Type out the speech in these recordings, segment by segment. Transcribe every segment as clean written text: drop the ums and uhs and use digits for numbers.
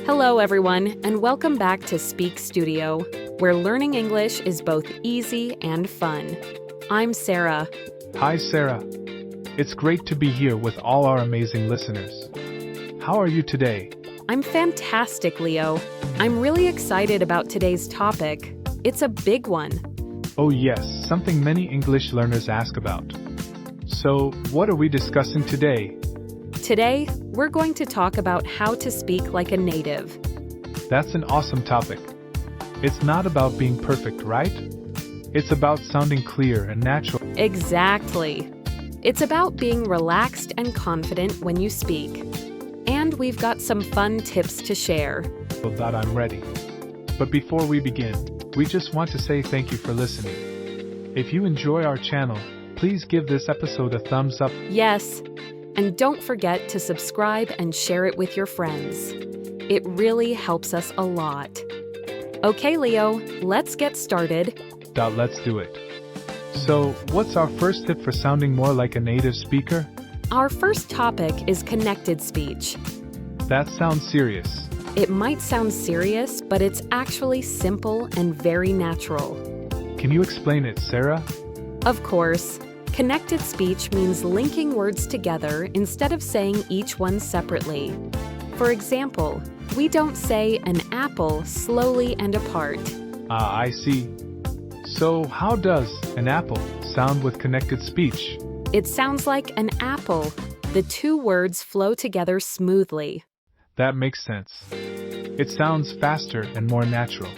Hello, everyone, and welcome back to Speak Studio, where learning English is both easy and fun. I'm Sarah. Hi, Sarah. It's great to be here with all our amazing listeners. How are you today? I'm fantastic, Leo. I'm really excited about today's topic. It's a big one. Oh yes, something many English learners ask about. So, what are we discussing today? Today, we're going to talk about how to speak like a native. That's an awesome topic. It's not about being perfect, right? It's about sounding clear and natural. Exactly. It's about being relaxed and confident when you speak. And we've got some fun tips to share. So that I'm ready. But before we begin, we just want to say thank you for listening. If you enjoy our channel, please give this episode a thumbs up. Yes, and don't forget to subscribe and share it with your friends. It really helps us a lot. Okay, Leo, let's get started. Let's do it. So, what's our first tip for sounding more like a native speaker? Our first topic is connected speech. That sounds serious. It might sound serious, but it's actually simple and very natural. Can you explain it, Sarah? Of course. Connected speech means linking words together instead of saying each one separately. For example, we don't say an apple slowly and apart. I see. So, how does an apple sound with connected speech? It sounds like an apple. The two words flow together smoothly. That makes sense. It sounds faster and more natural.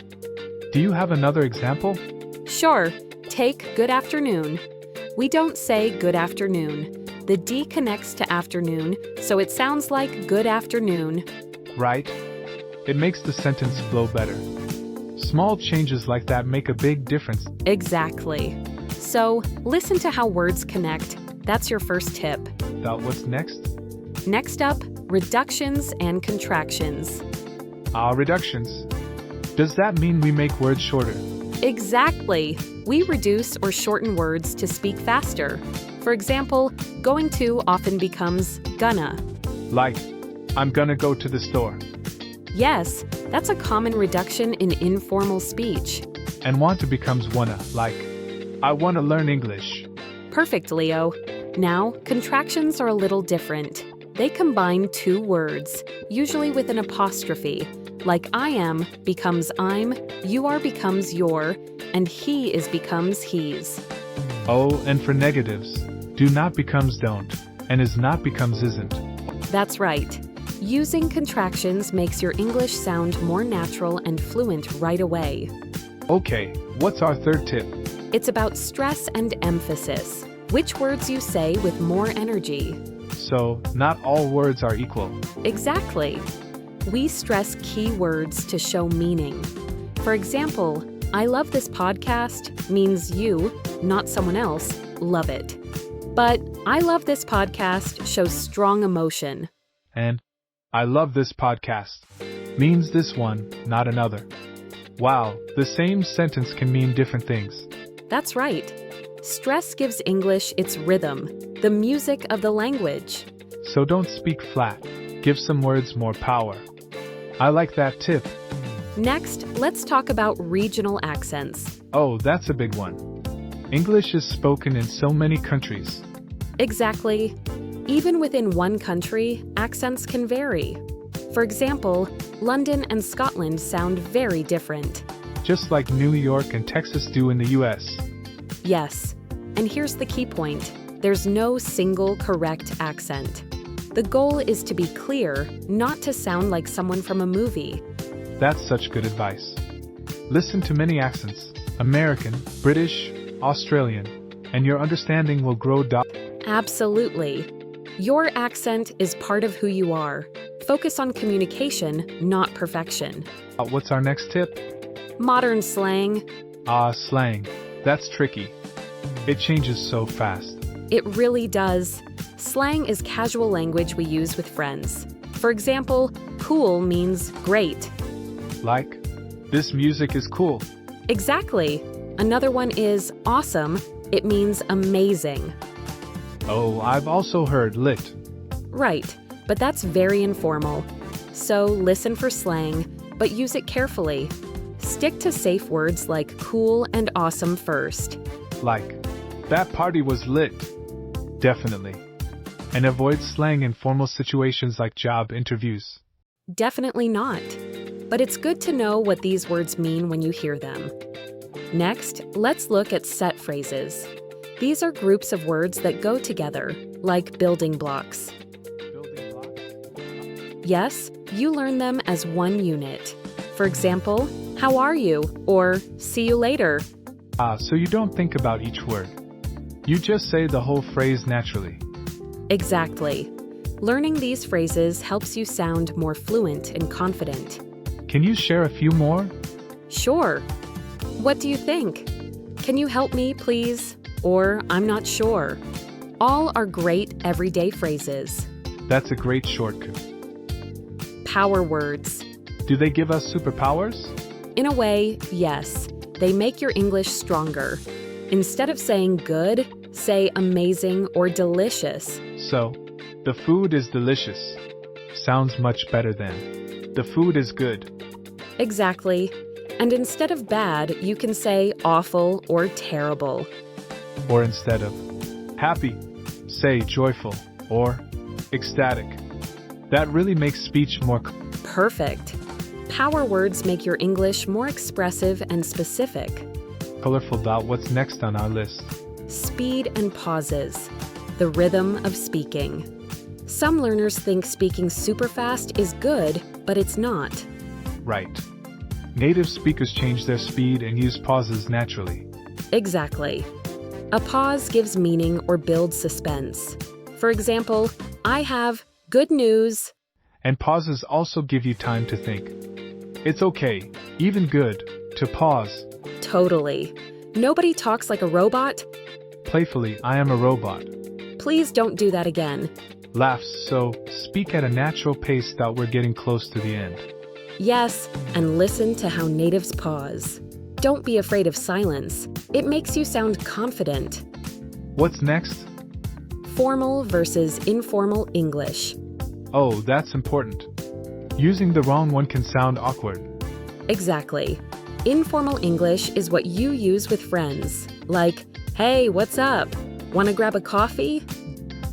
Do you have another example? Sure. Take good afternoon. We don't say good afternoon. The D connects to afternoon, so it sounds like good afternoon. Right. It makes the sentence flow better. Small changes like that make a big difference. Exactly. So, listen to how words connect. That's your first tip. What's next? Next up, reductions and contractions. Reductions. Does that mean we make words shorter? Exactly. We reduce or shorten words to speak faster. For example, going to often becomes gonna. Like, I'm gonna go to the store. Yes, that's a common reduction in informal speech. And want to becomes wanna, like, I wanna learn English. Perfect, Leo. Now, contractions are a little different. They combine two words, usually with an apostrophe, like I am becomes I'm, you are becomes your, and he is becomes he's. Oh, and for negatives, do not becomes don't, and is not becomes isn't. That's right. Using contractions makes your English sound more natural and fluent right away. Okay, what's our third tip? It's about stress and emphasis. Which words you say with more energy. So, not all words are equal. Exactly. We stress key words to show meaning. For example, I love this podcast means you, not someone else, love it. But I love this podcast shows strong emotion. And I love this podcast means this one, not another. Wow, the same sentence can mean different things. That's right. Stress gives English its rhythm, the music of the language. So don't speak flat. Give some words more power. I like that tip. Next, let's talk about regional accents. Oh, that's a big one. English is spoken in so many countries. Exactly. Even within one country, accents can vary. For example, London and Scotland sound very different. Just like New York and Texas do in the US. Yes, and here's the key point. There's no single correct accent. The goal is to be clear, not to sound like someone from a movie. That's such good advice. Listen to many accents, American, British, Australian, and your understanding will grow. Absolutely. Your accent is part of who you are. Focus on communication, not perfection. What's our next tip? Modern slang. Slang. That's tricky. It changes so fast. It really does. Slang is casual language we use with friends. For example, cool means great. Like, this music is cool. Exactly. Another one is awesome. It means amazing. Oh, I've also heard lit. Right, but that's very informal. So listen for slang, but use it carefully. Stick to safe words like cool and awesome first. Like, that party was lit. Definitely. And avoid slang in formal situations like job interviews. Definitely not. But it's good to know what these words mean when you hear them. Next, let's look at set phrases. These are groups of words that go together, like building blocks. Building blocks? Yes, you learn them as one unit. For example, how are you? Or see you later. So you don't think about each word. You just say the whole phrase naturally. Exactly. Learning these phrases helps you sound more fluent and confident. Can you share a few more? Sure. What do you think? Can you help me, please? Or I'm not sure. All are great everyday phrases. That's a great shortcut. Power words. Do they give us superpowers? In a way, yes. They make your English stronger. Instead of saying good, say amazing or delicious. So, the food is delicious. Sounds much better than the food is good. Exactly. And instead of bad, you can say awful or terrible. Or instead of happy, say joyful or ecstatic. That really makes speech more Perfect. Power words make your English more expressive and specific. colorful. What's next on our list? Speed and pauses. The rhythm of speaking. Some learners think speaking super fast is good, but it's not. Right. Native speakers change their speed and use pauses naturally. Exactly. A pause gives meaning or builds suspense. For example, I have good news. And pauses also give you time to think. It's okay, even good, to pause. Totally. Nobody talks like a robot. Playfully, I am a robot. Please don't do that again. Laughs, so speak at a natural pace. We're getting close to the end. Yes, and listen to how natives pause. Don't be afraid of silence. It makes you sound confident. What's next? Formal versus informal English. Oh, that's important. Using the wrong one can sound awkward. Exactly. Informal English is what you use with friends. Like, hey, what's up? Want to grab a coffee?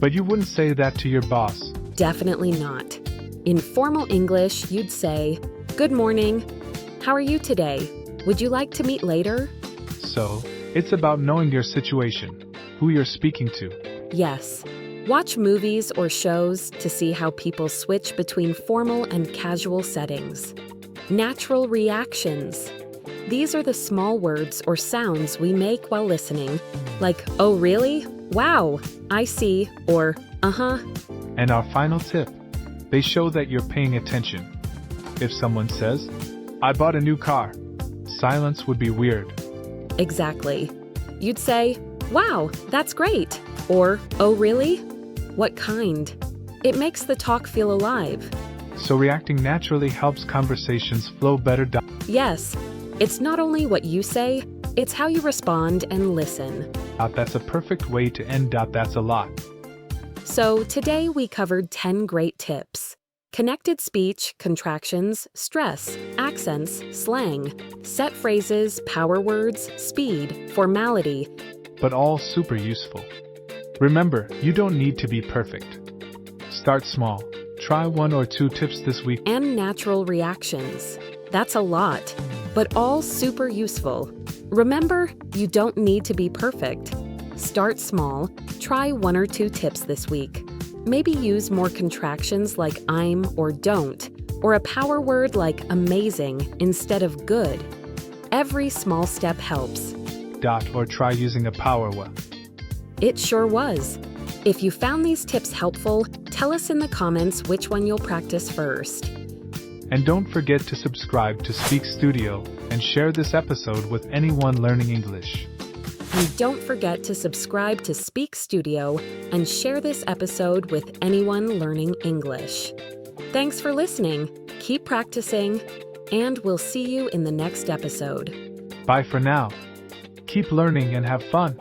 But you wouldn't say that to your boss. Definitely not. In formal English, you'd say, good morning. How are you today? Would you like to meet later? So, it's about knowing your situation, who you're speaking to. Yes. Watch movies or shows to see how people switch between formal and casual settings. Natural reactions. These are the small words or sounds we make while listening, like, oh really? Wow, I see, or uh-huh. And our final tip. They show that you're paying attention. If someone says, I bought a new car, silence would be weird. Exactly. You'd say, wow, that's great. Or, oh really? What kind? It makes the talk feel alive. So reacting naturally helps conversations flow better. Yes, it's not only what you say, it's how you respond and listen. That's a perfect way to end. That's a lot. So today we covered 10 great tips. Connected speech, contractions, stress, accents, slang, set phrases, power words, speed, formality. But all super useful. Remember, you don't need to be perfect. Start small. Try 1 or 2 tips this week. And natural reactions. That's a lot, but all super useful. Remember, you don't need to be perfect. Start small. Try 1 or 2 tips this week. Maybe use more contractions like I'm or don't, or a power word like amazing instead of good. Every small step helps. Or try using a power word. It sure was. If you found these tips helpful, tell us in the comments which one you'll practice first. And don't forget to subscribe to Speak Studio and share this episode with anyone learning English. And don't forget to subscribe to Speak Studio and share this episode with anyone learning English. Thanks for listening, keep practicing, and we'll see you in the next episode. Bye for now. Keep learning and have fun.